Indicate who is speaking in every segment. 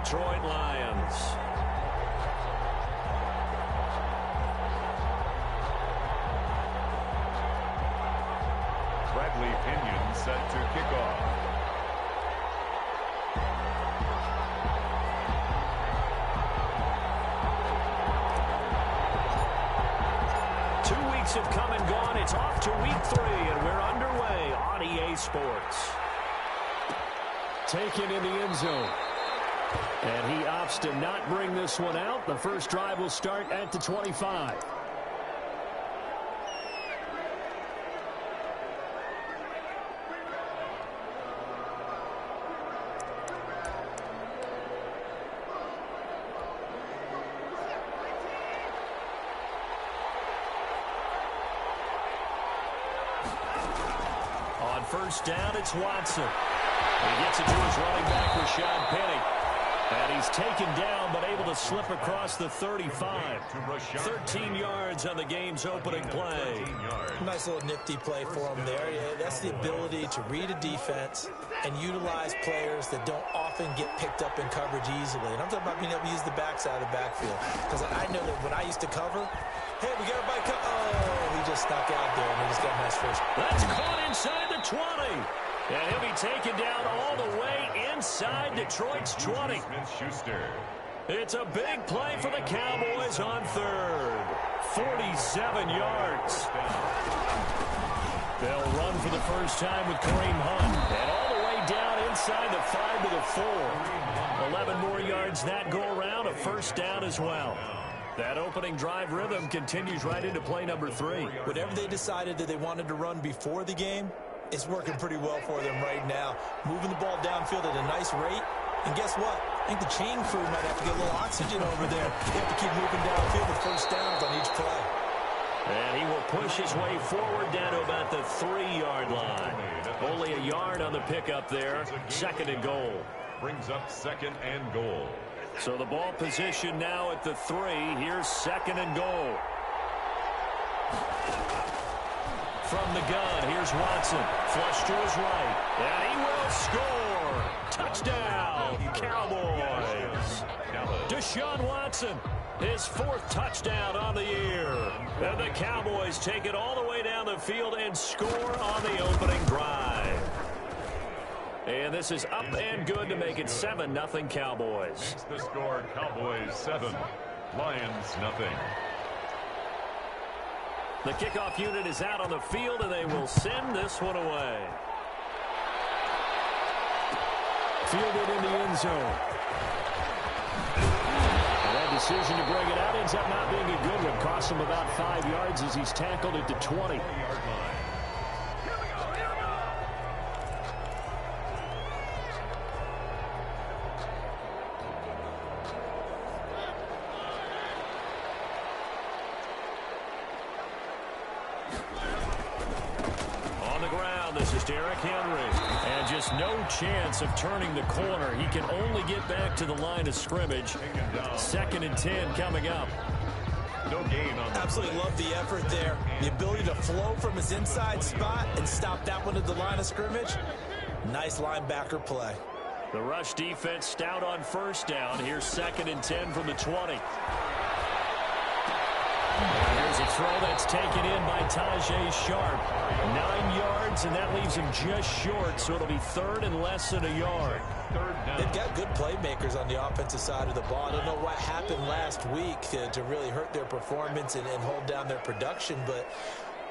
Speaker 1: Detroit Lions.
Speaker 2: Bradley Pinion set to kick off.
Speaker 1: Have come and gone. It's off to week 3, and we're underway on EA Sports. Taken in the end zone. And he opts to not bring this one out. The first drive will start at the 25. First down, it's Watson. He gets it to his running back, Rashad Penny. And he's taken down, but able to slip across the 35. 13 yards on the game's opening play.
Speaker 3: Nice little nifty play for him there. Yeah, that's the ability to read a defense and utilize players that don't often get picked up in coverage easily. And I'm talking about being able to use the backside of the backfield. Because I know that when I used to cover, hey, we got everybody oh, he just snuck out there, and he just got a nice first.
Speaker 1: That's caught inside the 20. And he'll be taken down all the way inside Detroit's 20. It's a big play for the Cowboys on third. 47 yards. They'll run for the first time with Kareem Hunt. And all the way down inside the 5 to the 4. 11 more yards that go around. A first down as well. That opening drive rhythm continues right into play number 3.
Speaker 3: Whatever they decided that they wanted to run before the game, it's working pretty well for them right now. Moving the ball downfield at a nice rate. And guess what? I think the chain crew might have to get a little oxygen over there. They have to keep moving downfield with first downs on each play.
Speaker 1: And he will push his way forward down to about the 3-yard line. Only a yard on the pickup there. Second and goal.
Speaker 2: Brings up second and goal.
Speaker 1: So the ball position now at the 3. Here's second and goal. From the gun, here's Watson. Flush to his right. And he will score. Touchdown, Cowboys. Deshaun Watson, his 4th touchdown on the year. And the Cowboys take it all the way down the field and score on the opening drive. And this is up and good to make it 7-0 Cowboys.
Speaker 2: Makes the score Cowboys 7, Lions nothing.
Speaker 1: The kickoff unit is out on the field, and they will send this one away. Fielded in the end zone. And that decision to bring it out ends up not being a good one. Cost him about 5 yards as he's tackled at the 20. And just no chance of turning the corner. He can only get back to the line of scrimmage. 2nd and 10 coming up.
Speaker 2: No gain on that.
Speaker 3: Absolutely love the effort there. The ability to flow from his inside spot and stop that one at the line of scrimmage. Nice linebacker play.
Speaker 1: The rush defense stout on first down. Here's 2nd and 10 from the 20. Here's a throw that's taken in by Tajay Sharp. 9 yards, and that leaves him just short, so it'll be 3rd and less than a yard.
Speaker 3: They've got good playmakers on the offensive side of the ball. I don't know what happened last week to really hurt their performance and hold down their production, but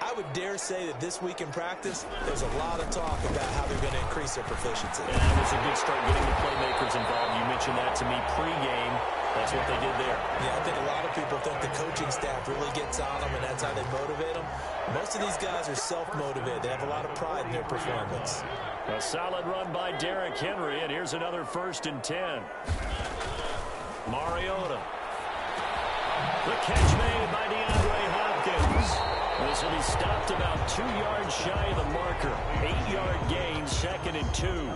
Speaker 3: I would dare say that this week in practice, there's a lot of talk about how they're going to increase their proficiency.
Speaker 1: And that was a good start getting the playmakers involved. You mentioned that to me pregame. That's what they did there.
Speaker 3: Yeah, I think a lot of people think the coaching staff really gets on them, and that's how they motivate them. Most of these guys are self-motivated. They have a lot of pride in their performance.
Speaker 1: A solid run by Derrick Henry, and here's another 1st and 10. Mariota. The catch made by DeAndre Hopkins. This will be stopped about 2 yards shy of the marker. 8-yard gain, 2nd and 2.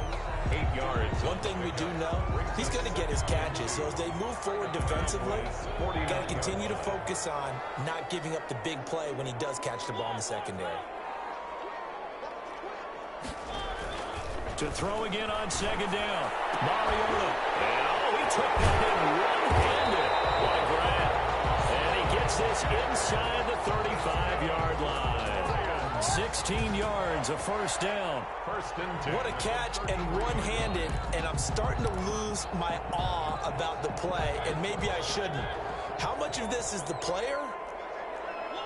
Speaker 2: 8 yards.
Speaker 3: One thing we do know, he's going to get his catches. So as they move forward defensively, got to continue to focus on not giving up the big play when he does catch the ball in the secondary.
Speaker 1: To throw again on 2nd down. Mariota. And he took that in one-handed. What a grab. And he gets this inside the 35-yard line. 16 yards, a first down.
Speaker 2: First and 10.
Speaker 3: What a catch and one-handed, and I'm starting to lose my awe about the play, and maybe I shouldn't. How much of this is the player?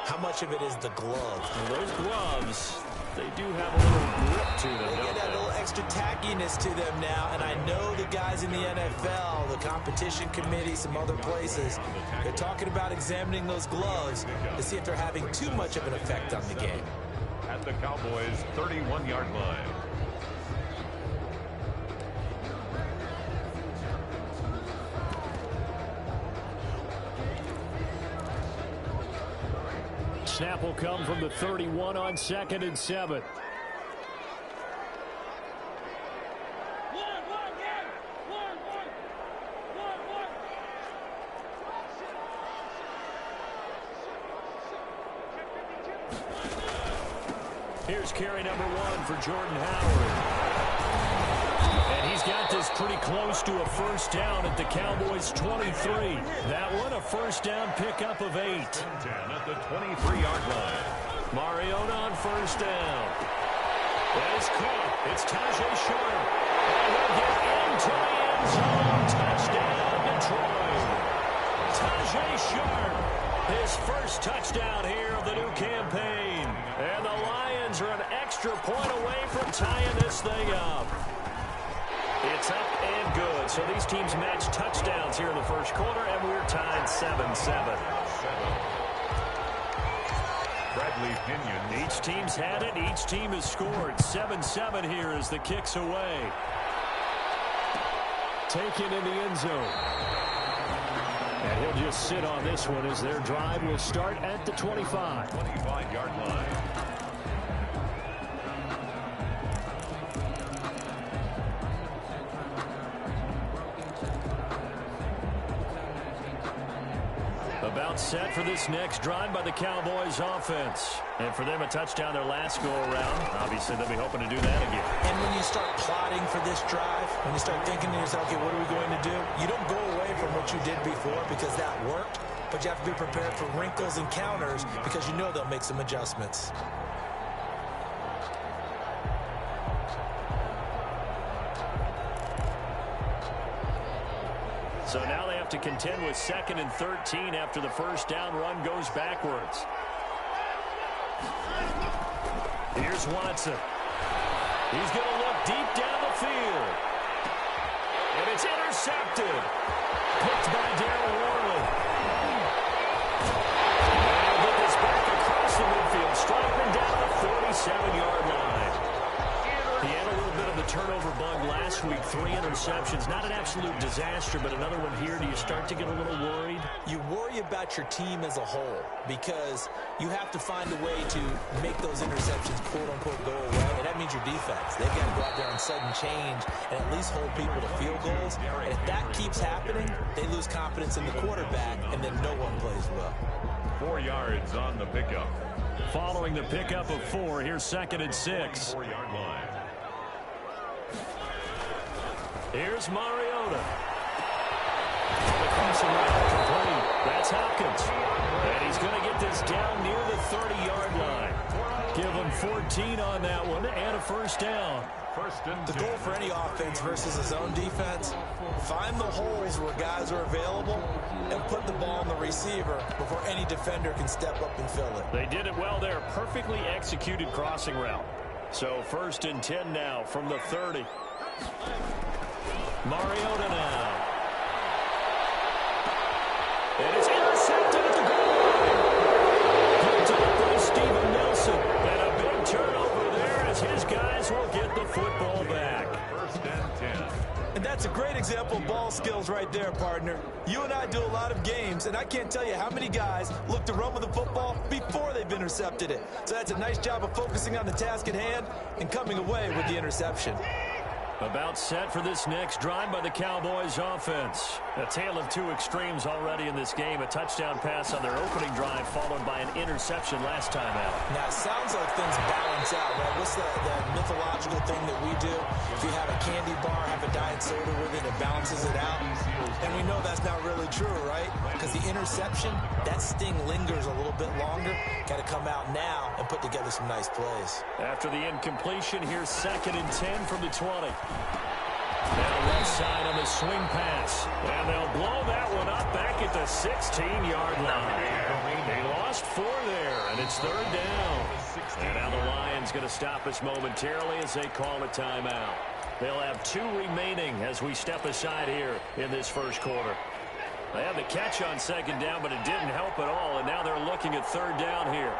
Speaker 3: How much of it is the glove?
Speaker 1: Well, those gloves, they do have a little grip to them,
Speaker 3: They get that little extra tackiness to them now, and I know the guys in the NFL, the competition committee, some other places, they're talking about examining those gloves to see if they're having too much of an effect on the game.
Speaker 2: At the Cowboys' 31-yard line.
Speaker 1: Snap will come from the 31 on 2nd and 7. Here's carry number 1 for Jordan Howard. And he's got this pretty close to a first down at the Cowboys' 23. That one, a first down pickup of 8.
Speaker 2: 10 at the 23-yard line.
Speaker 1: Mariota on first down. That is caught. It's Tajay Sharp. And he'll get into the end zone. Touchdown, Detroit. Tajay Sharp, his first touchdown here of the new campaign. And the Lions are an extra point away from tying this thing up. It's up and good. So these teams match touchdowns here in the first quarter, and we're tied 7-7.
Speaker 2: Bradley Pinion.
Speaker 1: Each team's had it. Each team has scored. 7-7 here as the kick's away. Taken in the end zone. And he'll just sit on this one as their drive will start at the 25.
Speaker 2: 25-yard line.
Speaker 1: About set for this next drive by the Cowboys offense. And for them, a touchdown their last go-around. Obviously, they'll be hoping to do that again.
Speaker 3: And when you start plotting for this drive, when you start thinking to yourself, okay, what are we going to do? You don't go away from what you did before because that worked, but you have to be prepared for wrinkles and counters because you know they'll make some adjustments.
Speaker 1: So now they have to contend with 2nd and 13 after the first down run goes backwards. Here's Watson. He's going to look deep down the field. And it's intercepted. Picked by Darryl Worley. And he'll get this back across the midfield. Striking down the 47-yard line. He had a little bit of the turnover bug last week. 3 interceptions. Not an absolute disaster, but another one here. Do you start to get a little worried?
Speaker 3: You worry about your team as a whole because you have to find a way to make those interceptions, quote-unquote, go away, and that means your defense. They've got to go out there and sudden change and at least hold people to field goals. And if that keeps happening, they lose confidence in the quarterback, and then no one plays well.
Speaker 2: 4 yards on the pickup.
Speaker 1: Following the pickup of 4, here's 2nd and 6.
Speaker 2: 4-yard line.
Speaker 1: Here's Mariota. The crossing route complete. That's Hopkins. And he's going to get this down near the 30-yard line. Give him 14 on that one and a first down.
Speaker 2: First and
Speaker 3: The goal for any offense versus a zone defense, find the holes where guys are available and put the ball on the receiver before any defender can step up and fill it.
Speaker 1: They did it well there. Perfectly executed crossing route. So 1st and 10 now from the 30. Mariota now. And it's intercepted at the goal line. Picked up by Steven Nelson. And a big turnover there as his guys will get the football back.
Speaker 2: 1st and 10.
Speaker 3: And that's a great example of ball skills right there, partner. You and I do a lot of games, and I can't tell you how many guys look to run with the football before they've intercepted it. So that's a nice job of focusing on the task at hand and coming away with the interception.
Speaker 1: About set for this next drive by the Cowboys offense. A tale of 2 extremes already in this game. A touchdown pass on their opening drive followed by an interception last time out.
Speaker 3: Now, it sounds like things balance out, right? What's that mythological thing that we do? If you have a candy bar, have a diet soda with it, it balances it out. And true, right? Because the interception, that sting lingers a little bit longer. Got to come out now and put together some nice plays.
Speaker 1: After the incompletion, here's 2nd and 10 from the 20. Now left side on the swing pass. And they'll blow that one up back at the 16-yard line. They lost 4 there, and it's 3rd down. And now the Lions going to stop us momentarily as they call a timeout. They'll have 2 remaining as we step aside here in this first quarter. They had the catch on 2nd down, but it didn't help at all, and now they're looking at 3rd down here.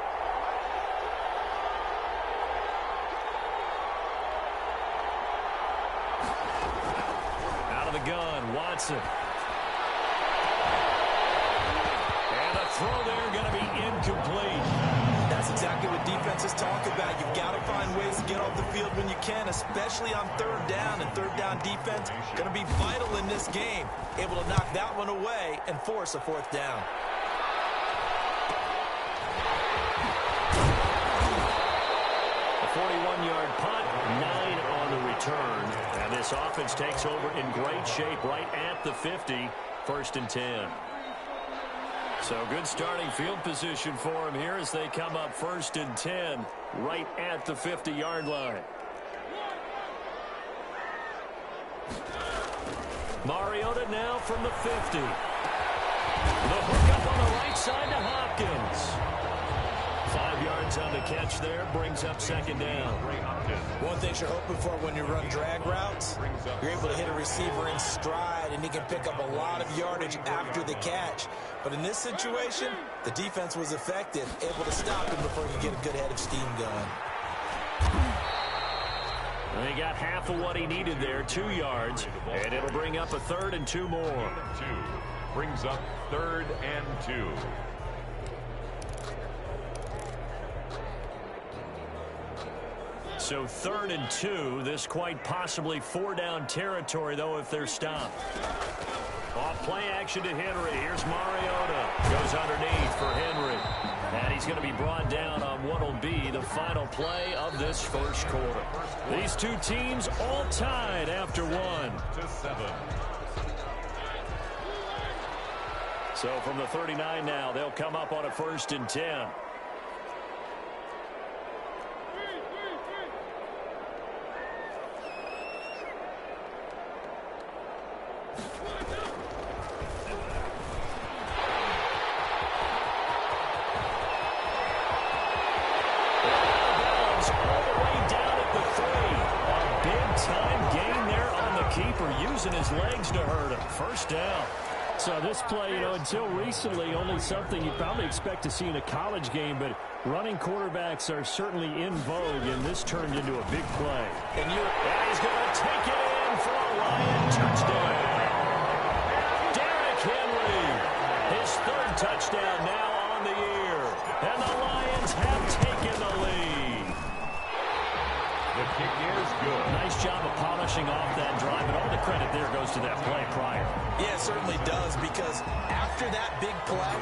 Speaker 1: Out of the gun, Watson. And a throw there going to be incomplete.
Speaker 3: That's exactly what defenses talk about. You've got to find ways to get off the field when you can, especially on 3rd down. And 3rd down defense going to be vital in this game. Able to knock that one away and force a 4th down.
Speaker 1: A 41-yard punt, 9 on the return. And this offense takes over in great shape right at the 50, 1st and 10. So good starting field position for him here as they come up 1st and 10 right at the 50-yard line. Mariota now from the 50. The hook up on the right side to Hopkins. 5 yards on the catch there, brings up 2nd down.
Speaker 3: One thing you're hoping for when you run drag routes, you're able to hit a receiver in stride, and he can pick up a lot of yardage after the catch. But in this situation, the defense was effective, able to stop him before he could get a good head of steam going.
Speaker 1: And he got half of what he needed there, 2 yards, and it'll bring up a 3rd and 2 more.
Speaker 2: Brings up 3rd and 2.
Speaker 1: So 3rd and 2, this quite possibly 4-down territory, though, if they're stopped. Off play action to Henry. Here's Mariota. Goes underneath for Henry. And he's going to be brought down on what will be the final play of this first quarter. These 2 teams all tied after 1.
Speaker 2: To 7.
Speaker 1: So from the 39 now, they'll come up on a 1st and 10. His legs to hurt him. 1st down.
Speaker 4: So this play, until recently, only something you probably expect to see in a college game, but running quarterbacks are certainly in vogue, and this turned into a big play.
Speaker 1: And he's going to take it in for a Lion touchdown. Derrick Henry, his 3rd touchdown now on the year, and the Lions have taken the lead.
Speaker 2: The kick is good.
Speaker 1: Nice job of polishing off that drive, but all the credit there goes to that play prior.
Speaker 3: Yeah, it certainly does, because after that big play,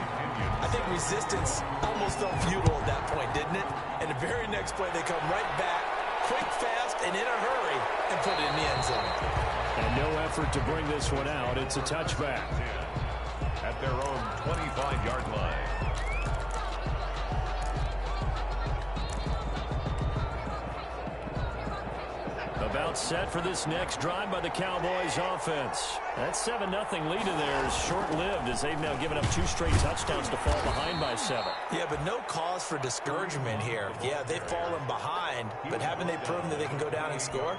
Speaker 3: I think resistance almost felt futile at that point, didn't it? And the very next play, they come right back, quick, fast, and in a hurry, and put it in the end zone.
Speaker 4: And no effort to bring this one out. It's a touchback.
Speaker 2: At their own 25-yard line.
Speaker 1: About set for this next drive by the Cowboys offense. That 7-0 lead of theirs short-lived as they've now given up 2 straight touchdowns to fall behind by 7.
Speaker 3: Yeah, but no cause for discouragement here. Yeah, they've fallen behind, but haven't they proven that they can go down and score?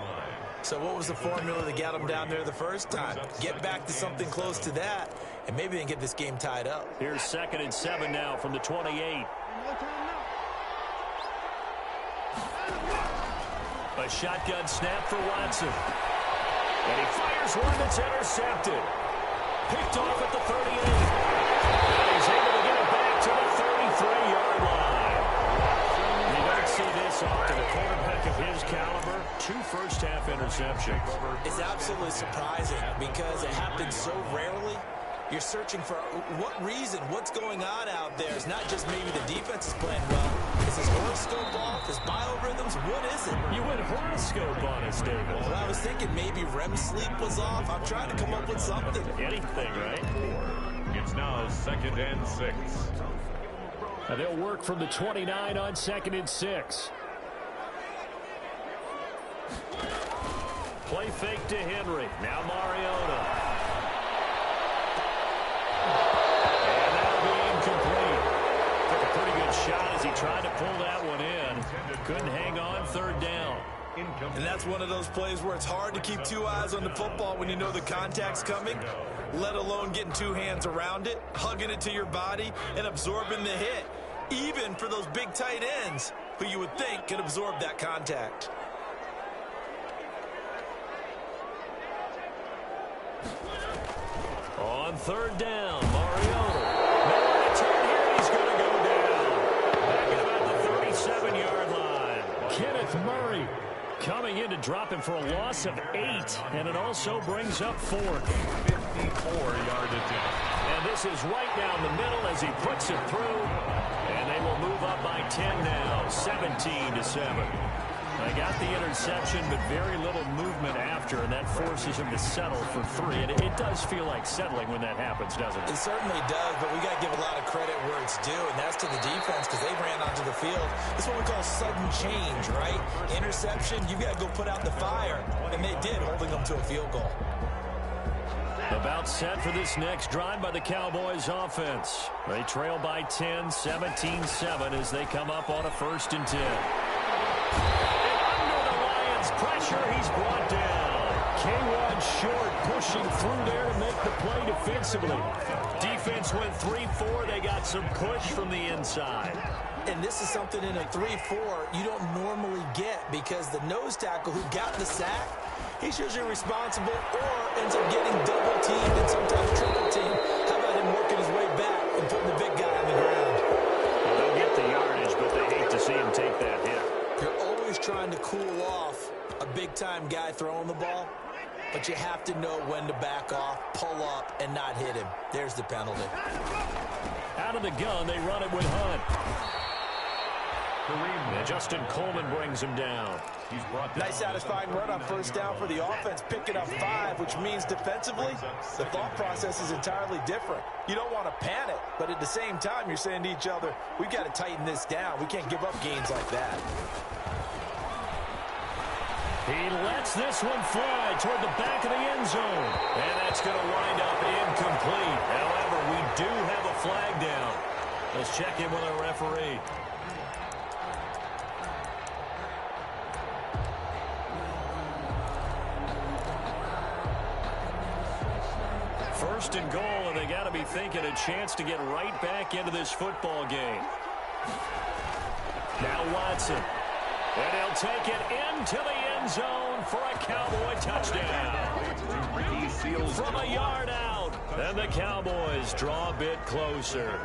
Speaker 3: So what was the formula that got them down there the first time? Get back to something close to that, and maybe they can get this game tied up.
Speaker 1: Here's 2nd and 7 now from the 28. A shotgun snap for Watson. And he fires one that's intercepted. Picked off at the 38. And he's able to get it back to the 33-yard line. You don't see this often. A quarterback of his caliber, 2 first-half interceptions.
Speaker 3: It's absolutely surprising because it happens so rarely. You're searching for what reason, what's going on out there. It's not just maybe the defense is playing well. Is his horoscope off? His biorhythms? What is it?
Speaker 1: You went horoscope on us, David.
Speaker 3: Well, I was thinking maybe REM sleep was off. I'm trying to come up with something.
Speaker 1: Anything, right?
Speaker 2: It's now 2nd and 6.
Speaker 4: And they'll work from the 29 on 2nd and 6. Play fake to Henry. Now Mariota. And that'll be incomplete. Took a pretty good shot as he tried to pull that one in. Couldn't hang on, 3rd down.
Speaker 3: And that's one of those plays where it's hard to keep two eyes on the football when you know the contact's coming, let alone getting two hands around it, hugging it to your body, and absorbing the hit, even for those big tight ends who you would think could absorb that contact.
Speaker 1: On 3rd down, Mariota. Nowhere to turn here. He's going to go down. Back at about the 37-yard line.
Speaker 4: Kenneth Murray coming in to drop him for a loss of 8, and it also brings up 4th.
Speaker 2: 54-yard attempt.
Speaker 1: And this is right down the middle as he puts it through. And they will move up by 10 now, 17-7. They got the interception, but very little movement after, and that forces him to settle for 3. And it does feel like settling when that happens, doesn't it?
Speaker 3: It certainly does, but we got to give a lot of credit where it's due, and that's to the defense because they ran onto the field. It's what we call sudden change, right? Interception, you got to go put out the fire, and they did, holding them to a field goal.
Speaker 1: About set for this next drive by the Cowboys offense. They trail by 10, 17-7 as they come up on a 1st and 10. Pressure, he's brought down.
Speaker 4: K1 short, pushing through there to make the play defensively.
Speaker 1: Defense went 3-4. They got some push from the inside.
Speaker 3: And this is something in a 3-4 you don't normally get because the nose tackle who got the sack, he's usually responsible or ends up getting double-teamed and sometimes triple-teamed. How about him working his way back and putting the big guy on the ground?
Speaker 1: Well, they'll get the yardage, but they hate to see him take that hit.
Speaker 3: You're always trying to cool off a big-time guy throwing the ball, but you have to know when to back off, pull up, and not hit him. There's the penalty.
Speaker 1: Out of the gun, they run it with Hunt. And Justin Coleman brings him down.
Speaker 3: Nice satisfying run on 1st down for the offense, picking up 5, which means defensively, the thought process is entirely different. You don't want to panic, but at the same time, you're saying to each other, we've got to tighten this down. We can't give up gains like that.
Speaker 1: He lets this one fly toward the back of the end zone. And that's going to wind up incomplete. However, we do have a flag down. Let's check in with our referee. First and goal, and they got to be thinking a chance to get right back into this football game. Now Watson. And he'll take it into the end zone for a Cowboy touchdown. From a yard out. And the Cowboys draw a bit closer.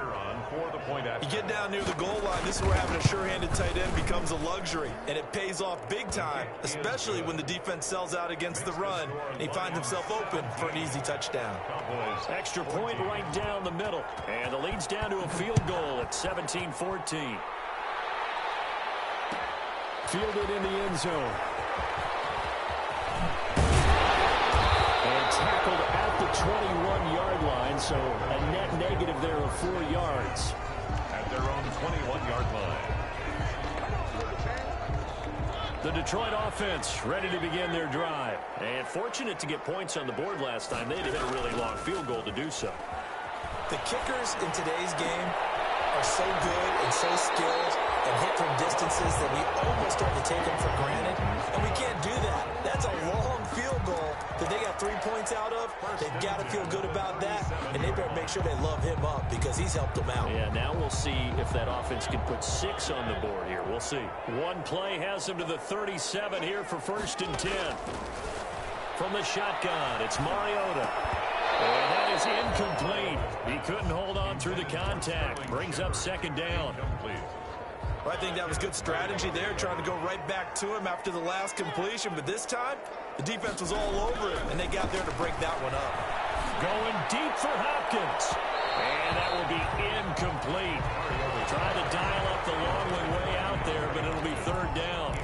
Speaker 3: You get down near the goal line, this is where having a sure-handed tight end becomes a luxury. And it pays off big time, especially when the defense sells out against the run. And he finds himself open for an easy touchdown.
Speaker 1: Extra point right down the middle. And the lead's down to a field goal at 17-14.
Speaker 4: Fielded in the end zone. And tackled at the 21-yard line, so a net negative there of 4 yards.
Speaker 2: At their own 21-yard line.
Speaker 1: The Detroit offense ready to begin their drive. And fortunate to get points on the board last time. They had to hit a really long field goal to do so.
Speaker 3: The kickers in today's game are so good and so skilled and hit from distances that we almost start to take them for granted. And we can't do that. That's a long field goal that they got 3 points out of. They've got to feel good about that. And they better make sure they love him up because he's helped them out.
Speaker 1: Yeah, now we'll see if that offense can put 6 on the board here. We'll see. One play has them to the 37 here for 1st and 10. From the shotgun, it's Mariota. And that is incomplete. He couldn't hold on through the contact. Brings up 2nd down.
Speaker 3: Well, I think that was good strategy there, trying to go right back to him after the last completion. But this time, the defense was all over him, and they got there to break that one up.
Speaker 1: Going deep for Hopkins. And that will be incomplete. Trying to dial up the long way out there, but it'll be 3rd down.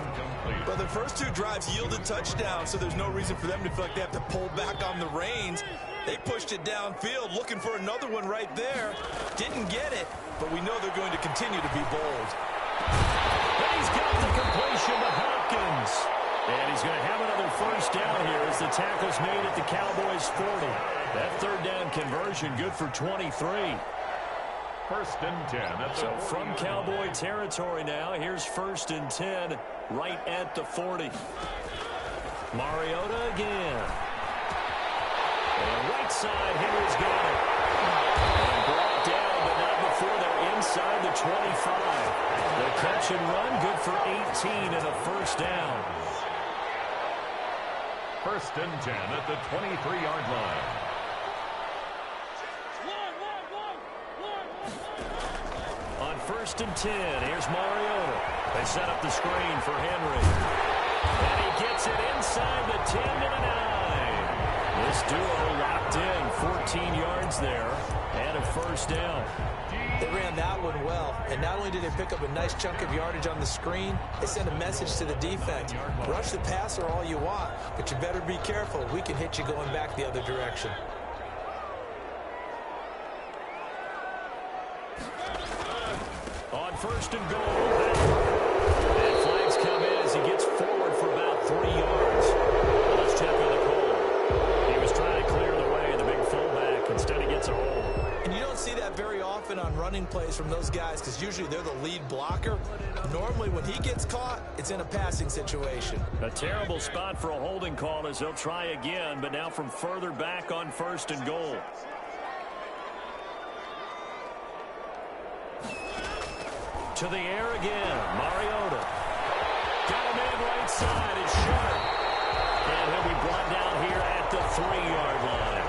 Speaker 3: But the first 2 drives yielded touchdowns, so there's no reason for them to feel like they have to pull back on the reins. They pushed it downfield, looking for another one right there. Didn't get it, but we know they're going to continue to be bold.
Speaker 1: And he's got the completion to Hopkins. And he's going to have another first down here as the tackle's made at the Cowboys' 40. That third down conversion good for 23.
Speaker 2: First and 10.
Speaker 1: So from Cowboy territory now, here's first and 10 right at the 40. Mariota again. And right side, Henry's got it. And brought down, but not before they're inside the 25. The catch and run, good for 18 and a first down.
Speaker 2: First and 10 at the 23-yard line.
Speaker 1: On first and 10, here's Mariota. They set up the screen for Henry. And he gets it inside the 10 to the 9. This duo locked in, 14 yards there, and a first down.
Speaker 3: They ran that one well, and not only did they pick up a nice chunk of yardage on the screen, they sent a message to the defense. Rush the passer all you want, but you better be careful. We can hit you going back the other direction.
Speaker 1: On first and goal. And flags come in as he gets forward for about 3 yards. Let's check on the call. He was trying to clear the way, the big fullback. Instead he gets a hold.
Speaker 3: And you don't see that very often on running plays from those guys because usually they're the lead blocker. Normally when he gets caught, it's in a passing situation.
Speaker 1: A terrible spot for a holding call as they'll try again, but now from further back on first and goal. To the air again, Mariota. Got a man right side, it's short. And he'll be brought down here at the 3-yard line.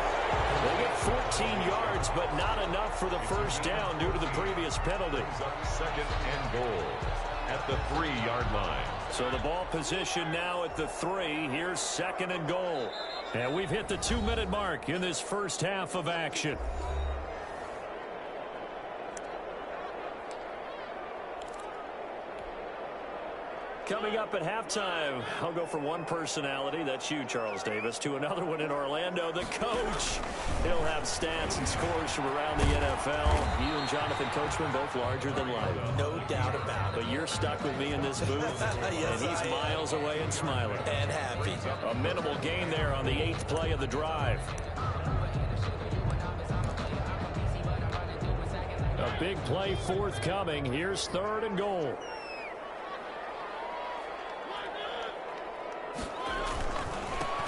Speaker 1: They get 14 yards, but not enough for the first down due to the previous penalty.
Speaker 2: Second and goal at the 3-yard line.
Speaker 1: So the ball position now at the 3. Here's second and goal. And we've hit the 2-minute mark in this first half of action. Coming up at halftime, I'll go from one personality, that's you, Charles Davis, to another one in Orlando, the coach. He'll have stats and scores from around the NFL. You and Jonathan Coachman both larger than life.
Speaker 3: No doubt about it.
Speaker 1: But you're stuck with me in this booth,
Speaker 3: yes,
Speaker 1: and he's miles away and smiling.
Speaker 3: And happy.
Speaker 1: A minimal gain there on the 8th play of the drive. A big play forthcoming. Here's third and goal.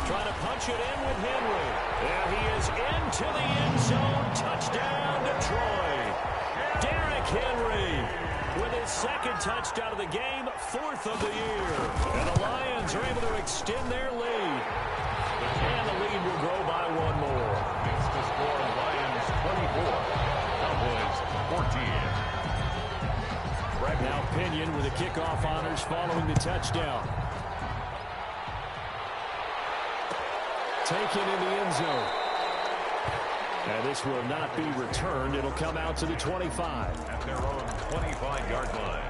Speaker 1: Trying to punch it in with Henry. And he is into the end zone. Touchdown, Detroit. Derrick Henry with his second touchdown of the game, 4th of the year. And the Lions are able to extend their lead. And the lead will grow by one more.
Speaker 2: It's the score, Lions 24, Cowboys 14.
Speaker 1: Now Pinion with the kickoff honors following the touchdown. Taken in the end zone. And this will not be returned. It'll come out to the 25.
Speaker 2: At their own 25-yard line.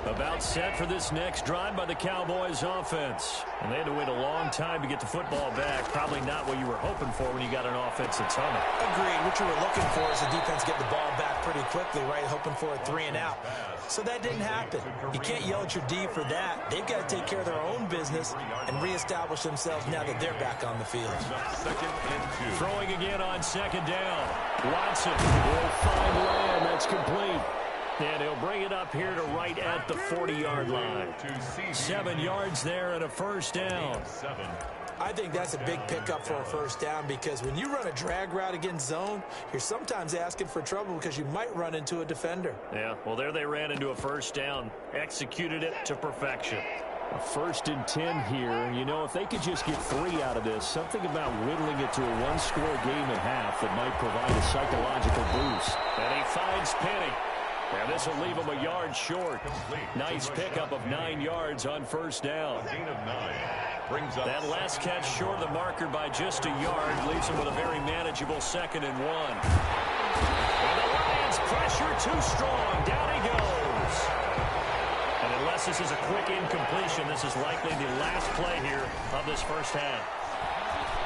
Speaker 1: About set for this next drive by the Cowboys offense. And they had to wait a long time to get the football back. Probably not what you were hoping for when you got an offense that's humming.
Speaker 3: Agreed. What you were looking for is the defense get the ball back pretty quickly, right? Hoping for a 3 and out. So that didn't happen. You can't yell at your D for that. They've got to take care of their own business and reestablish themselves now that they're back on the field.
Speaker 2: Second and 2.
Speaker 1: Throwing again on second down. Watson will find Lamb. That's complete. And he'll bring it up here to right at the 40-yard line. 7 yards there and a first down.
Speaker 3: I think that's a big pickup for a first down because when you run a drag route against zone, you're sometimes asking for trouble because you might run into a defender.
Speaker 1: Yeah, well, there they ran into a first down. Executed it to perfection.
Speaker 4: A 1st and 10 here. And, you know, if they could just get 3 out of this, something about whittling it to a one-score game at half that might provide a psychological boost.
Speaker 1: And he finds Penny. And this will leave him a yard short. Nice pickup of 9 yards on first down.
Speaker 2: Gain of 9 brings up
Speaker 1: that last catch short of the marker by just a yard leaves him with a very manageable 2nd and 1. And the Lions pressure too strong. Down he goes. And it Unless this is a quick incompletion, this is likely the last play here of this first half.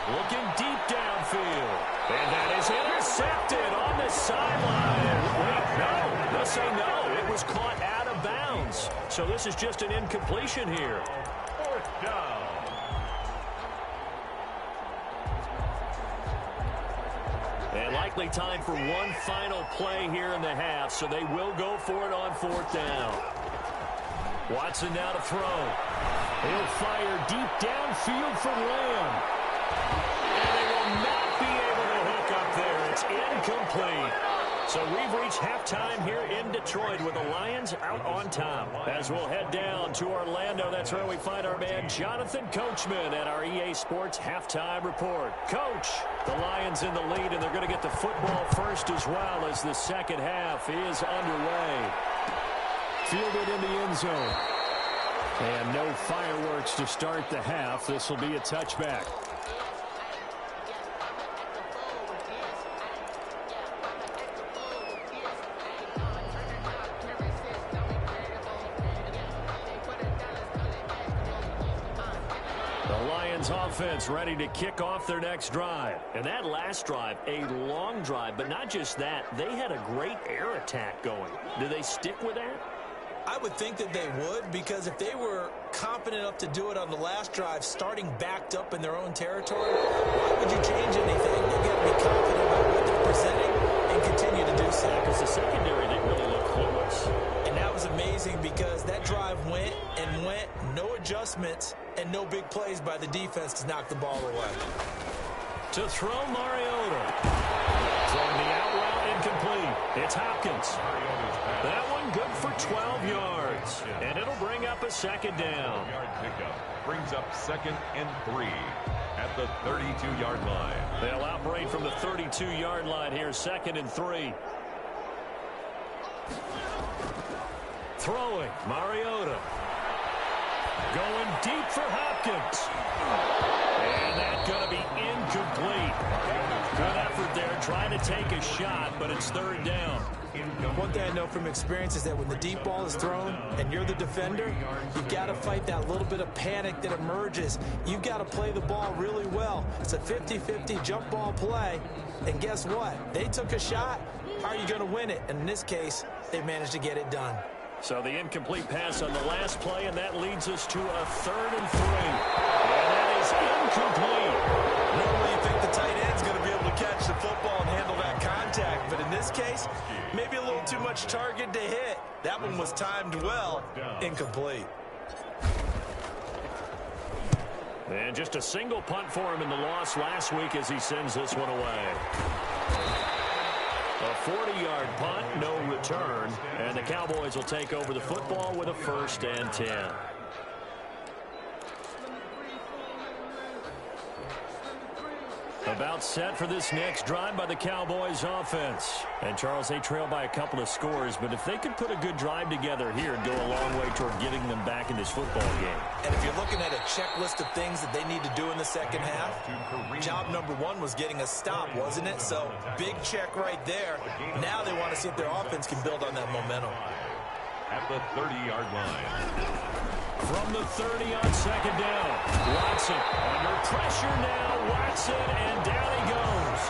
Speaker 1: Looking deep downfield. And that is intercepted on the sideline. Wait, no. They'll say no. It was caught out of bounds. So this is just an incompletion here.
Speaker 2: Fourth down.
Speaker 1: And likely time for one final play here in the half, so they will go for it on fourth down. Watson now to throw. He'll fire deep downfield for Lamb. And they will not be able to hook up there. It's incomplete. So we've reached halftime here in Detroit with the Lions out on top. As we'll head down to Orlando, that's where we find our man Jonathan Coachman at our EA Sports Halftime Report. Coach, the Lions in the lead, and they're going to get the football first as well as the second half is underway. Fielded in the end zone. And no fireworks to start the half. This will be a touchback. Offense ready to kick off their next drive. And that last drive, a long drive, but not just that, they had a great air attack going. Do they stick with that?
Speaker 3: I would think that they would, because if they were confident enough to do it on the last drive, starting backed up in their own territory, why would you change anything? You've got to be confident about what they're presenting and continue to do so.
Speaker 1: Because the secondary didn't really look close.
Speaker 3: And that was amazing because that drive went and went, no adjustments, and no big plays by the defense to knock the ball away.
Speaker 1: To throw, Mariota. Throwing the out route incomplete. It's Hopkins. That one good for 12 yards. And it'll bring up a second down.
Speaker 2: Yard pickup brings up 2nd and 3 at the 32-yard line.
Speaker 1: They'll operate from the 32-yard line here, 2nd and 3. Throwing, Mariota. Going deep for Hopkins. And that's going to be incomplete. Good effort there, trying to take a shot, but it's 3rd down.
Speaker 3: One thing I know from experience is that when the deep ball is thrown and you're the defender, you've got to fight that little bit of panic that emerges. You've got to play the ball really well. It's a 50-50 jump ball play. And guess what? They took a shot. How are you going to win it? And in this case, they managed to get it done.
Speaker 1: So the incomplete pass on the last play, and that leads us to a 3rd and 3. And that is incomplete.
Speaker 3: Normally you think the tight end's going to be able to catch the football and handle that contact. But in this case, maybe a little too much target to hit. That one was timed well. Incomplete.
Speaker 1: And just a single punt for him in the loss last week as he sends this one away. A 40-yard punt, no return, and the Cowboys will take over the football with a 1st and 10. About set for this next drive by the Cowboys offense. And Charles, they trail by a couple of scores, but if they could put a good drive together here and go a long way toward getting them back in this football game.
Speaker 3: And if you're looking at a checklist of things that they need to do in the second half, job number 1 was getting a stop, wasn't it? So big check right there. Now they want to see if their offense can build on that momentum.
Speaker 2: At the 30-yard line.
Speaker 1: From the 30 on 2nd down. Watson under pressure now. Watson, and down he goes.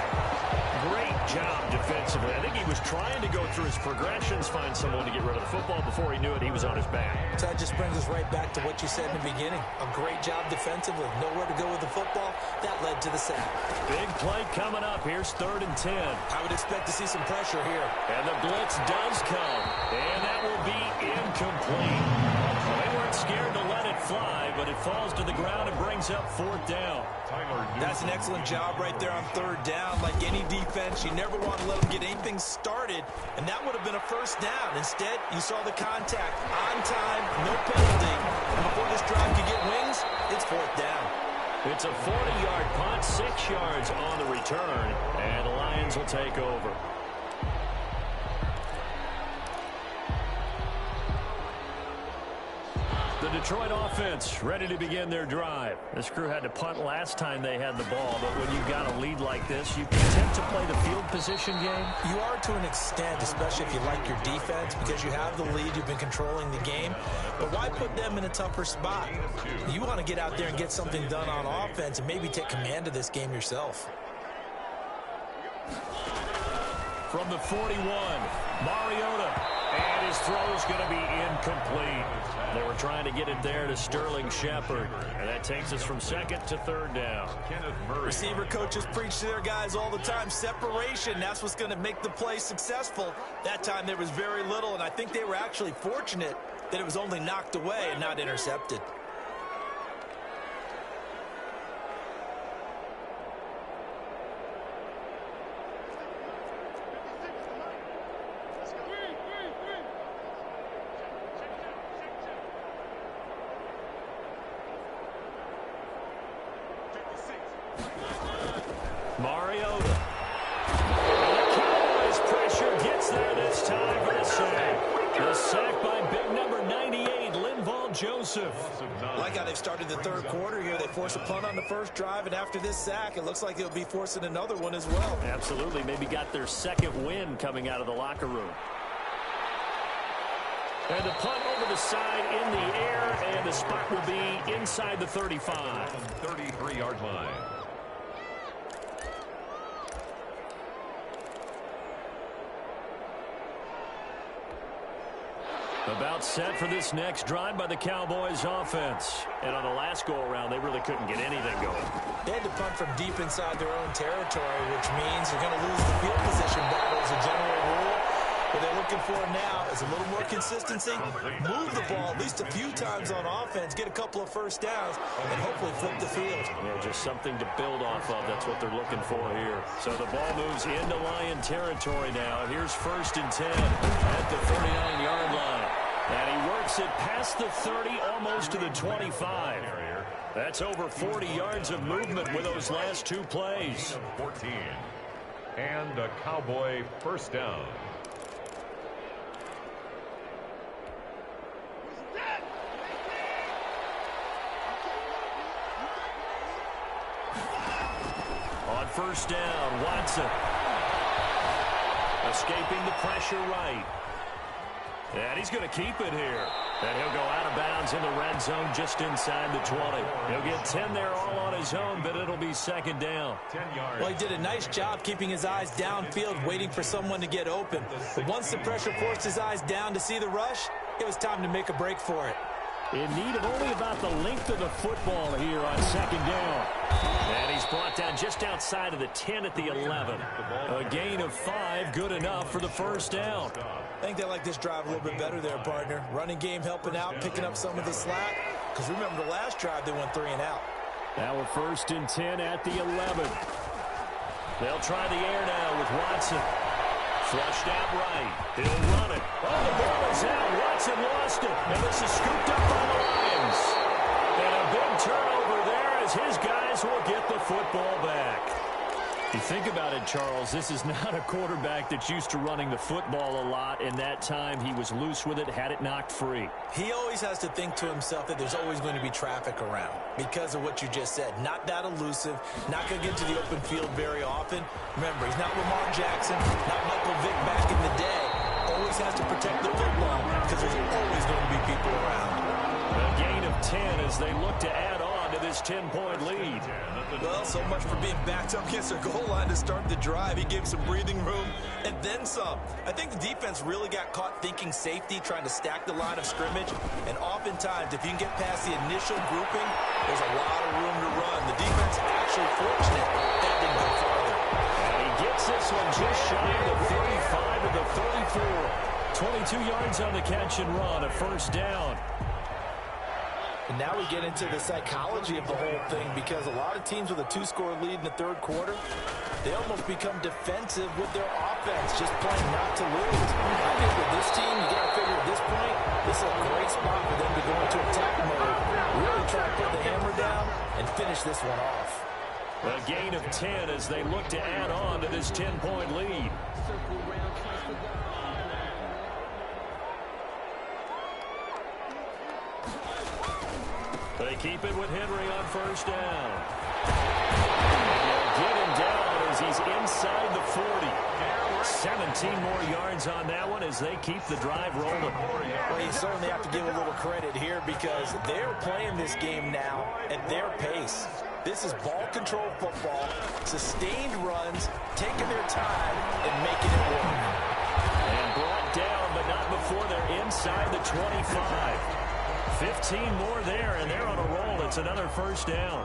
Speaker 1: Great job defensively. I think he was trying to go through his progressions, find someone to get rid of the football. Before he knew it, he was on his back.
Speaker 3: So that just brings us right back to what you said in the beginning. A great job defensively. Nowhere to go with the football. That led to the sack.
Speaker 1: Big play coming up. Here's 3rd and 10.
Speaker 3: I would expect to see some pressure here.
Speaker 1: And the blitz does come. And that will be incomplete. They weren't scared to let it fly, but it falls to the ground and brings up 4th down.
Speaker 3: That's an excellent job right there on 3rd down. Like any defense, you never want to let them get anything started, and that would have been a 1st down. Instead, you saw the contact on time, no penalty. And before this drive could get wings, it's 4th down.
Speaker 1: It's a 40-yard punt, 6 yards on the return, and the Lions will take over. The
Speaker 4: Detroit offense ready to begin their drive. This crew had to punt last time they had the ball, but when you've got a lead like this, you tend to play the field position game.
Speaker 3: You are to an extent, especially if you like your defense, because you have the lead, you've been controlling the game. But why put them in a tougher spot? You want to get out there and get something done on offense and maybe take command of this game yourself.
Speaker 4: From the 41, Mariota. And his throw's going to be incomplete. They were trying to get it there to Sterling Shepard. And that takes us from second to third down.
Speaker 3: Receiver coaches preach to their guys all the time. Separation, that's what's going to make the play successful. That time there was very little, and I think they were actually fortunate that it was only knocked away and not intercepted.
Speaker 4: Mariota. And the Cowboys pressure gets there this time for the sack. The sack by big number 98, Linval Joseph.
Speaker 3: Like how they've started the third quarter here. They force a punt on the first drive, and after this sack, it looks like they'll be forcing another one as well.
Speaker 4: Absolutely. Maybe got their second win coming out of the locker room. And the punt over the side in the air, and the spot will be inside the 35.
Speaker 2: 33-yard line.
Speaker 4: About set for this next drive by the Cowboys offense. And on the last go-around, they really couldn't get anything going.
Speaker 3: They had to punt from deep inside their own territory, which means they're going to lose the field position battle as a general rule. What they're looking for now is a little more consistency, move the ball at least a few times on offense, get a couple of first downs, and hopefully flip the field.
Speaker 4: Yeah, just something to build off of. That's what they're looking for here. So the ball moves into Lion territory now. Here's 1st and 10 at the 39-yard line. And he works it past the 30, almost to the 25. That's over 40 yards of movement with those last two plays.
Speaker 2: 14. And a Cowboy first down.
Speaker 4: On first down, Watson. Escaping the pressure right. And he's going to keep it here. And he'll go out of bounds in the red zone just inside the 20. He'll get 10 there all on his own, but it'll be second down.
Speaker 2: 10 yards.
Speaker 3: Well, he did a nice job keeping his eyes downfield, waiting for someone to get open. But once the pressure forced his eyes down to see the rush, it was time to make a break for it.
Speaker 4: In need of only about the length of the football here on second down. And he's brought down just outside of the 10 at the 11. A gain of 5, good enough for the first down.
Speaker 3: I think they like this drive a little bit better there, partner. Running game helping out, picking up some of the slack. Because remember, the last drive, they went 3 and out.
Speaker 4: Now we're 1st and 10 at the 11. They'll try the air now with Watson. Flushed out right. He'll run it. Oh, the ball is out. Watson lost it. And this is scooped up by the Lions. And a big turnover there as his guys will get the football back. You think about it, Charles, this is not a quarterback that's used to running the football a lot. In that time, he was loose with it, had it knocked free.
Speaker 3: He always has to think to himself that there's always going to be traffic around because of what you just said. Not that elusive, not going to get to the open field very often. Remember, he's not Lamar Jackson, not Michael Vick back in the day. Always has to protect the football because there's always going to be people around.
Speaker 4: A gain of 10 as they look to add on to this 10-point lead.
Speaker 3: Well, so much for being backed up against their goal line to start the drive. He gave some breathing room and then some. I think the defense really got caught thinking safety, trying to stack the line of scrimmage. And oftentimes, if you can get past the initial grouping, there's a lot of room to run. The defense actually fortunate that didn't go farther.
Speaker 4: And he gets this one just shy of the 35 to the 34. 22 yards on the catch and run, a first down.
Speaker 3: And now we get into the psychology of the whole thing because a lot of teams with a 2-score lead in the third quarter, they almost become defensive with their offense, just playing not to lose. I think with this team, you got to figure at this point, this is a great spot for them to go into attack mode, really try to put the hammer down and finish this one off.
Speaker 4: A gain of 10 as they look to add on to this 10-point lead. They keep it with Henry on first down. They'll get him down as he's inside the 40. 17 more yards on that one as they keep the drive rolling.
Speaker 3: Well, you certainly have to give a little credit here because they're playing this game now at their pace. This is ball control football, sustained runs, taking their time and making it work.
Speaker 4: And brought down, but not before they're inside the 25. 15 more there, and they're on a roll. It's another first down.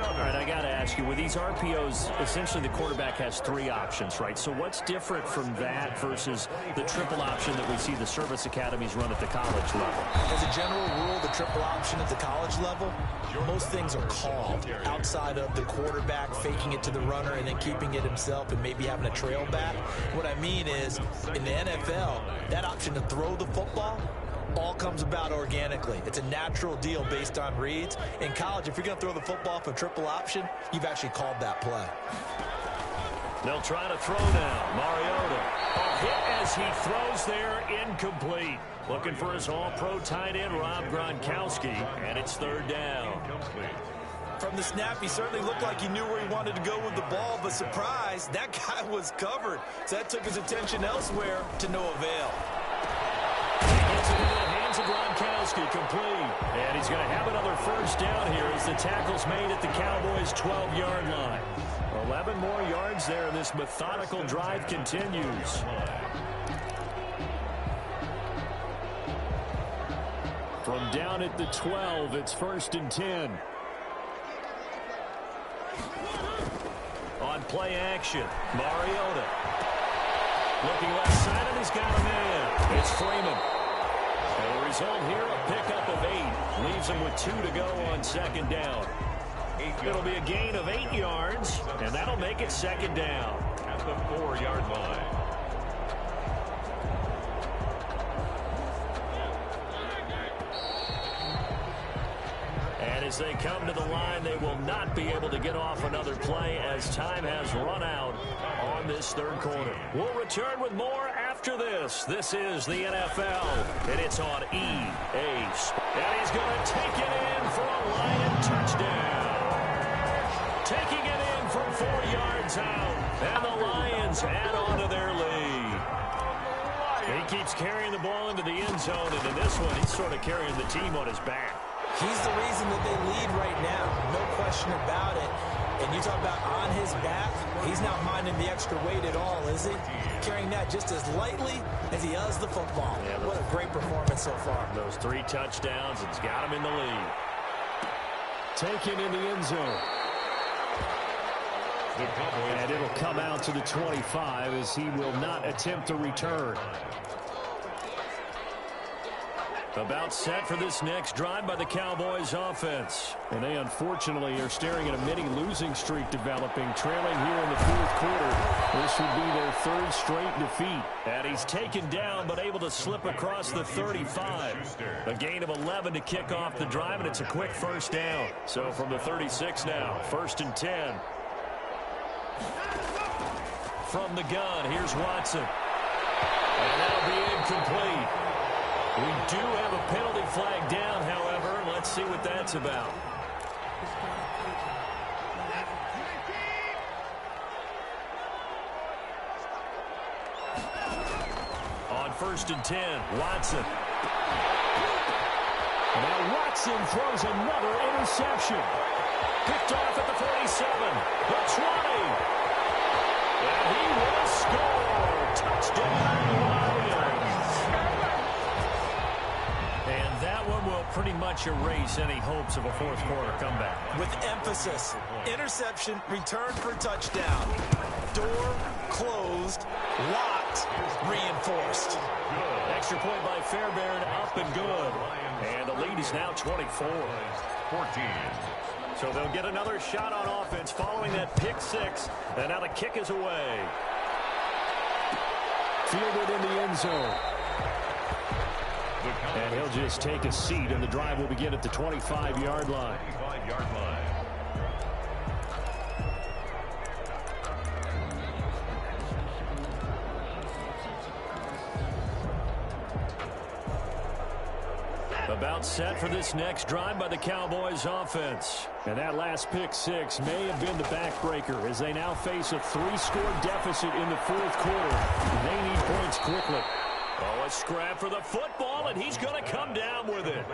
Speaker 4: All right, I got to ask you, with these RPOs, essentially the quarterback has 3 options, right? So what's different from that versus the triple option that we see the service academies run at the college level?
Speaker 3: As a general rule, the triple option at the college level, most things are called outside of the quarterback faking it to the runner and then keeping it himself and maybe having a trail back. What I mean is, in the NFL, that option to throw the football all comes about organically. It's a natural deal based on reads. In college, if you're going to throw the football for triple option, you've actually called that play.
Speaker 4: They'll try to throw now. Mariota. A hit as he throws there, incomplete. Looking for his all-pro tight end, Rob Gronkowski, and it's third down.
Speaker 3: From the snap, he certainly looked like he knew where he wanted to go with the ball, but surprise, that guy was covered. So that took his attention elsewhere to no avail.
Speaker 4: Gets it into the hands of Gronkowski, complete. And he's going to have another first down here as the tackle's made at the Cowboys' 12-yard line. 11 more yards there, and this methodical drive continues. From down at the 12, it's 1st and 10. On play action, Mariota. Looking left side, and he's got a man. It's Freeman. And the result here, a pickup of 8. Leaves him with 2 to go on second down. It'll be a gain of 8 yards, and that'll make it second down.
Speaker 2: At the 4-yard line.
Speaker 4: And as they come to the line, they will not be able to get off another play as time has run out on this third quarter. We'll return with more after this. This is the NFL, and it's on EA. And he's going to take it in for a Lion touchdown. Taking it in from 4 yards out, and the Lions add on to their lead. He keeps carrying the ball into the end zone, and in this one, he's sort of carrying the team on his back.
Speaker 3: He's the reason that they lead right now, no question about it. And you talk about on his back, he's not minding the extra weight at all, is he? Carrying that just as lightly as he does the football. Yeah, what a great performance so far.
Speaker 4: Those 3 touchdowns, it's got him in the lead. Taken in the end zone. And it'll come out to the 25 as he will not attempt to return. About set for this next drive by the Cowboys offense. And they unfortunately are staring at a mini losing streak developing, trailing here in the 4th quarter. This would be their 3rd straight defeat. And he's taken down but able to slip across the 35. A gain of 11 to kick off the drive, and it's a quick first down. So from the 36 now, 1st and 10. From the gun, here's Watson. And that'll be incomplete. We do have a penalty flag down, however. Let's see what that's about. On 1st and 10, Watson. Now Watson throws another interception. Picked off at the 47, the 20. And he will score. Touchdown, Lions. And that one will pretty much erase any hopes of a 4th quarter comeback.
Speaker 3: With emphasis, interception, return for touchdown. Door closed, locked, reinforced.
Speaker 4: Extra point by Fairbairn, up and good. And the lead is now 24.
Speaker 2: 14.
Speaker 4: So they'll get another shot on offense following that pick 6. And now the kick is away. Fielded in the end zone. And he'll just take a seat, and the drive will begin at the 25-yard line.
Speaker 2: 25-yard line.
Speaker 4: About About set for this next drive by the Cowboys offense. And that last pick six may have been the backbreaker as they now face a 3-score deficit in the fourth quarter. They need points quickly.
Speaker 1: Oh, a scrap for the football, and he's going to come down with it.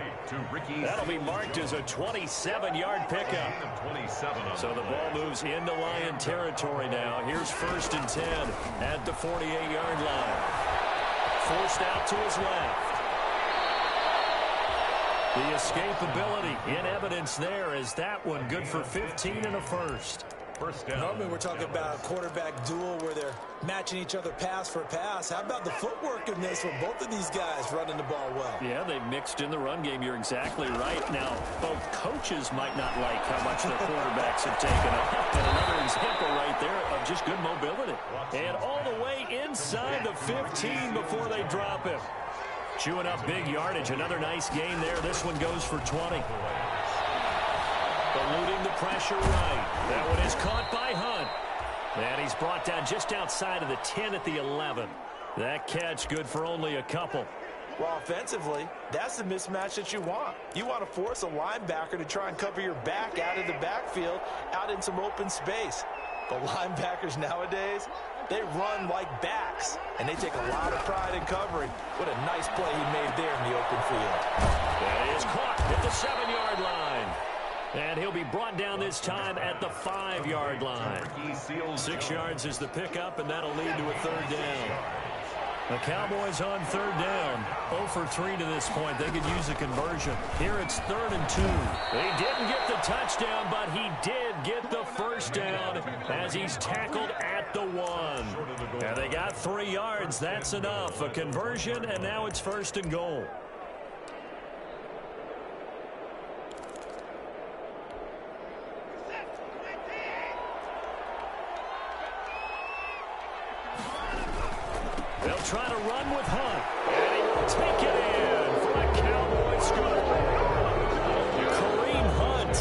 Speaker 1: That'll be marked as a 27-yard pickup. So the ball moves into Lion territory now. Here's 1st and 10 at the 48-yard line. Forced out to his left. The escapability in evidence there as that one good for 15 and a first.
Speaker 3: Normally we're talking about a quarterback duel where they're matching each other pass for pass. How about the footwork in this with both of these guys running the ball well?
Speaker 4: Yeah, they've mixed in the run game. You're exactly right. Now, both coaches might not like how much their quarterbacks have taken up. And another example right there of just good mobility. And all the way inside the 15 before they drop him. Chewing up big yardage. Another nice gain there. This one goes for 20. Eluding the pressure right. That one is caught by Hunt. And he's brought down just outside of the 10 at the 11. That catch good for only a couple.
Speaker 3: Well, offensively, that's the mismatch that you want. You want to force a linebacker to try and cover your back out of the backfield, out in some open space. But linebackers nowadays, they run like backs, and they take a lot of pride in covering. What a nice play he made there in the open field.
Speaker 1: That is caught at the 7-yard line. And he'll be brought down this time at the 5-yard line. 6 yards is the pickup, and that'll lead to a 3rd down. The Cowboys on 3rd down. 0 for 3 to this point. They could use a conversion. Here it's 3rd and 2. He didn't get the touchdown, but he did get the first down as he's tackled at the 1. And they got 3 yards. That's enough. A conversion, and now it's 1st and goal. They'll try to run with Hunt, and he will take it in for a Cowboy score. Kareem Hunt,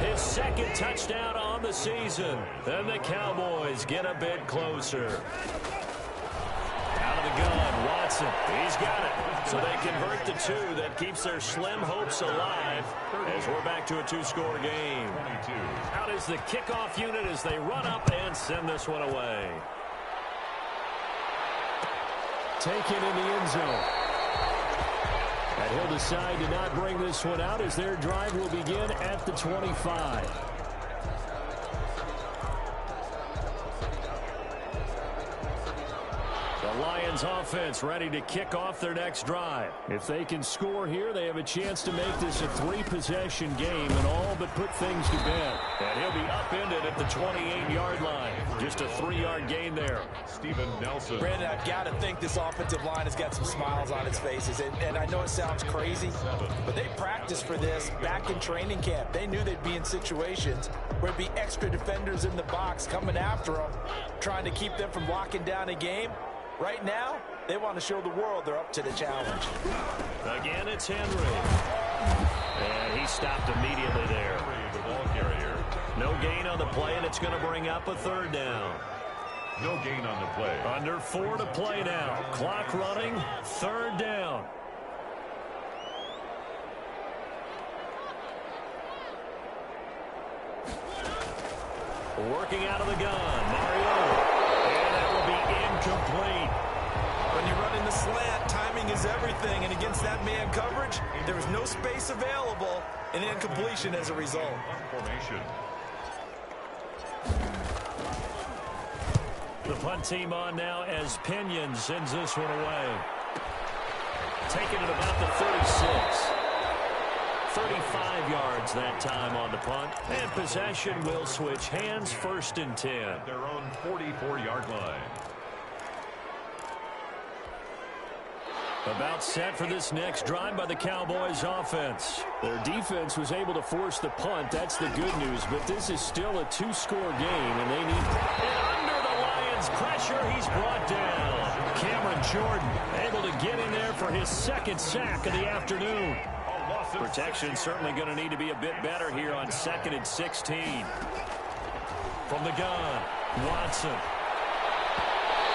Speaker 1: his 2nd touchdown on the season. Then the Cowboys get a bit closer. Out of the gun, Watson. He's got it. So they convert the 2. That keeps their slim hopes alive as we're back to a 2-score game. Out is the kickoff unit as they run up and send this one away.
Speaker 4: Taken in the end zone. And he'll decide to not bring this one out as their drive will begin at the 25. The Lions offense ready to kick off their next drive. If they can score here, they have a chance to make this a 3-possession game and all but put things to bed.
Speaker 1: And he'll be upended at the 28-yard line. Just a 3-yard gain there.
Speaker 2: Steven Nelson.
Speaker 3: Brandon, I've got to think this offensive line has got some smiles on its faces. And I know it sounds crazy, but they practiced for this back in training camp. They knew they'd be in situations where there'd be extra defenders in the box coming after them, trying to keep them from locking down a game. Right now, they want to show the world they're up to the challenge.
Speaker 1: Again, it's Henry. And he stopped immediately there.
Speaker 2: The ball carrier.
Speaker 1: No gain on the play, and it's going to bring up a 3rd down.
Speaker 2: No gain on the play.
Speaker 1: Under 4 to play now. Clock running, 3rd down. Working out of the gun, Mariota. And that will be incomplete.
Speaker 3: When you run in the slant, timing is everything. And against that man coverage, there was no space available. An incompletion as a result.
Speaker 2: Formation.
Speaker 1: The punt team on now as Pinion sends this one away. Taking it about the 36. 35 yards that time on the punt. And possession will switch hands, 1st and 10.
Speaker 2: Their own 44-yard line.
Speaker 1: About set for this next drive by the Cowboys offense.
Speaker 4: Their defense was able to force the punt. That's the good news. But this is still a 2-score game, and they need...
Speaker 1: And under the Lions' pressure, he's brought down. Cameron Jordan able to get in there for his 2nd sack of the afternoon. Protection certainly going to need to be a bit better here on 2nd and 16. From the gun, Watson.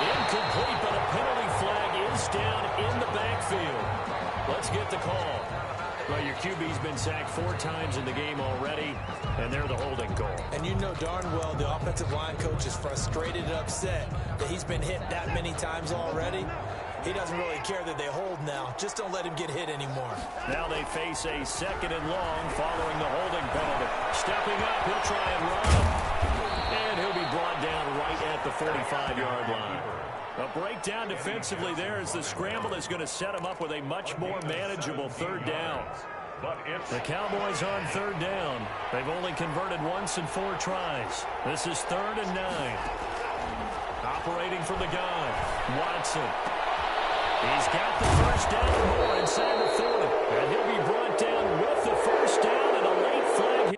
Speaker 1: Incomplete, but a penalty flag is down in the backfield. Let's get the call.
Speaker 4: Well, your QB's been sacked 4 times in the game already, and they're the holding goal.
Speaker 3: And you know darn well the offensive line coach is frustrated and upset that he's been hit that many times already. He doesn't really care that they hold now. Just don't let him get hit anymore.
Speaker 4: Now they face a 2nd and long following the holding penalty. Stepping up, he'll try and run. And he'll be brought down right at the 45-yard line. A breakdown defensively there as the scramble is going to set him up with a much more manageable 3rd down. The Cowboys on 3rd down. They've only converted once in 4 tries. This is 3rd and 9. Operating from the gun, Watson. He's got the first down or more inside the 40. And he'll be brought down with the first down and a late flag.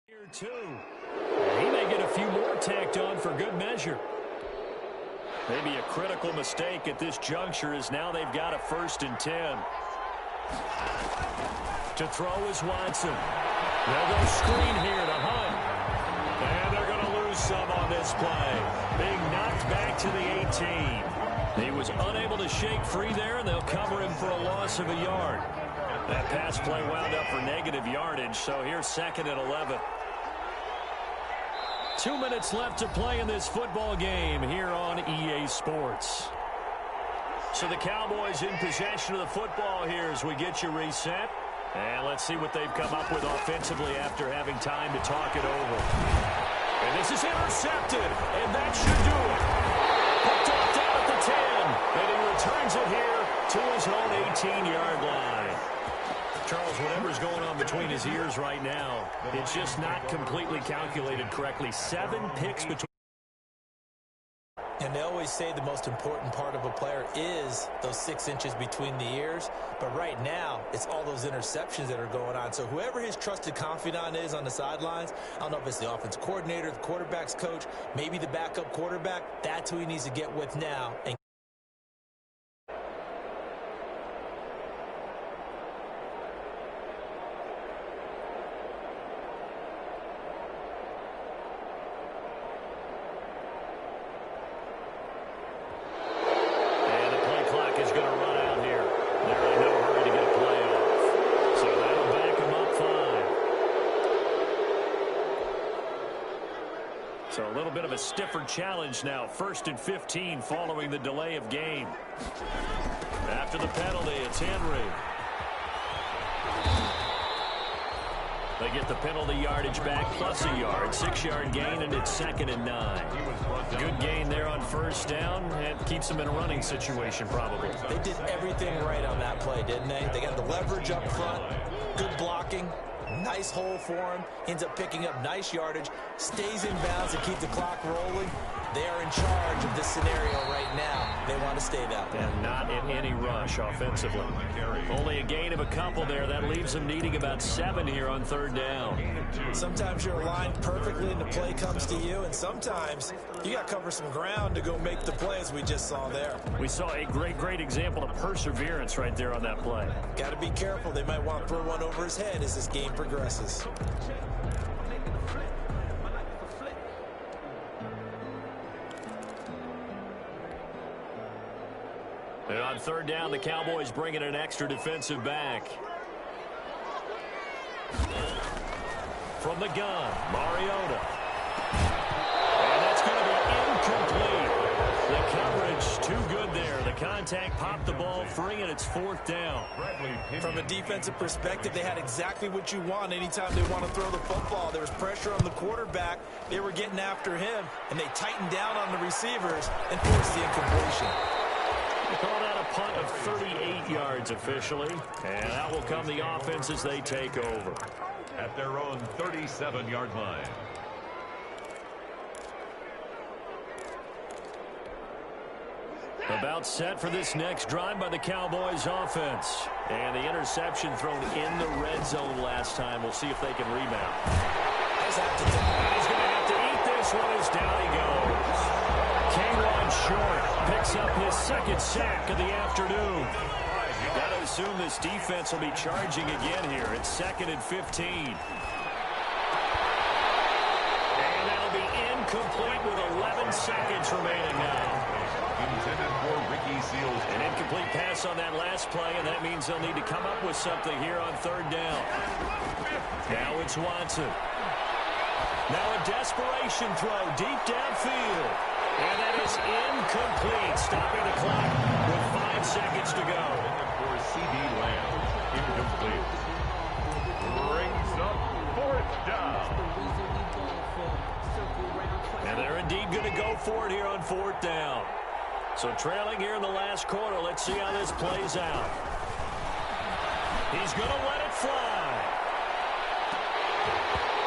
Speaker 4: Here, too. He may get a few more tacked on for good measure. Maybe a critical mistake at this juncture is now they've got a 1st and 10. To throw is Watson. They'll go screen here to Hunt. And they're going to lose some on this play. Being knocked back to the 18. He was unable to shake free there, and they'll cover him for a loss of a yard. That pass play wound up for negative yardage, so here's 2nd and 11. 2 minutes left to play in this football game here on EA Sports. So the Cowboys in possession of the football here as we get you reset. And let's see what they've come up with offensively after having time to talk it over. And this is intercepted, and that should do it. Picked off down at the 10, and he returns it here to his own 18-yard line. Charles, whatever's going on between his ears right now, it's just not completely calculated correctly. 7 picks between.
Speaker 3: And they always say the most important part of a player is those 6 inches between the ears. But right now, it's all those interceptions that are going on. So whoever his trusted confidant is on the sidelines, I don't know if it's the offense coordinator, the quarterback's coach, maybe the backup quarterback, that's who he needs to get with now. And
Speaker 4: So a little bit of a stiffer challenge now. 1st and 15 following the delay of game. After the penalty, it's Henry. They get the penalty yardage back plus a yard. 6-yard gain, and it's 2nd and 9. Good gain there on 1st down, and keeps them in a running situation probably.
Speaker 3: They did everything right on that play, didn't they? They got the leverage up front, good blocking. Nice hole for him. Ends up picking up nice yardage. Stays in bounds to keep the clock rolling. They are in charge of this scenario right now. They want to stay that way.
Speaker 4: And not in any rush offensively. Only a gain of a couple there. That leaves them needing about 7 here on 3rd down.
Speaker 3: Sometimes you're aligned perfectly and the play comes to you, and sometimes you got to cover some ground to go make the play, as we just saw there.
Speaker 4: We saw a great example of perseverance right there on that play.
Speaker 3: Got to be careful. They might want to throw one over his head as this game progresses.
Speaker 4: And on 3rd down, the Cowboys bring in an extra defensive back. From the gun, Mariota. And that's going to be incomplete. The coverage too good there. The contact popped the ball free, and it's 4th down.
Speaker 3: From a defensive perspective, they had exactly what you want anytime they want to throw the football. There was pressure on the quarterback. They were getting after him, and they tightened down on the receivers and forced the incompletion.
Speaker 4: They call that a punt of 38 yards officially, and out will come the offense as they take over.
Speaker 2: At their own 37-yard line.
Speaker 4: About set for this next drive by the Cowboys offense. And the interception thrown in the red zone last time. We'll see if they can rebound.
Speaker 3: He's going
Speaker 4: to have to eat this one as down he goes. K-1 short picks up his second sack of the afternoon. Got to assume this defense will be charging again here. It's 2nd and 15. And that'll be incomplete with 11 seconds remaining now.
Speaker 2: Intended for Ricky Seals.
Speaker 4: An incomplete pass on that last play, and that means they'll need to come up with something here on 3rd down. Now it's Watson. Now a desperation throw deep downfield. And that is incomplete, stopping the clock with 5 seconds to go.
Speaker 2: For C.D. Lamb, incomplete. Brings up 4th down.
Speaker 4: And they're indeed going to go for it here on 4th down. So trailing here in the last quarter, let's see how this plays out. He's going to let it fly.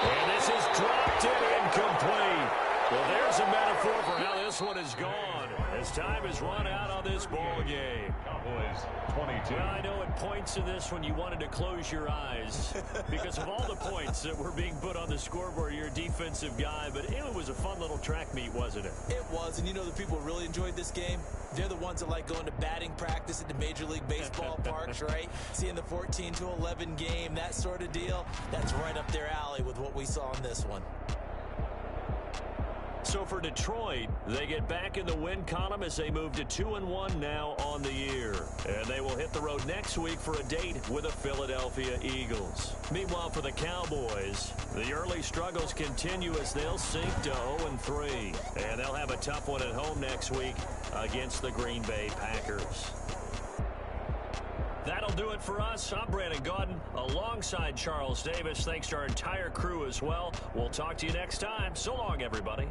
Speaker 4: And this is dropped in incomplete. Well, there's a metaphor for how this one is gone as time has run out on this ball game.
Speaker 2: Cowboys 22.
Speaker 4: Well, I know at points in this one you wanted to close your eyes because of all the points that were being put on the scoreboard. You're a defensive guy, but it was a fun little track meet, wasn't it?
Speaker 3: It was, and you know the people who really enjoyed this game? They're the ones that like going to batting practice at the Major League Baseball parks, right? Seeing the 14-11 game, that sort of deal, that's right up their alley with what we saw in this one.
Speaker 4: So for Detroit, they get back in the win column as they move to 2-1 now on the year. And they will hit the road next week for a date with the Philadelphia Eagles. Meanwhile, for the Cowboys, the early struggles continue as they'll sink to 0-3. And they'll have a tough one at home next week against the Green Bay Packers. That'll do it for us. I'm Brandon Gaudin alongside Charles Davis. Thanks to our entire crew as well. We'll talk to you next time. So long, everybody.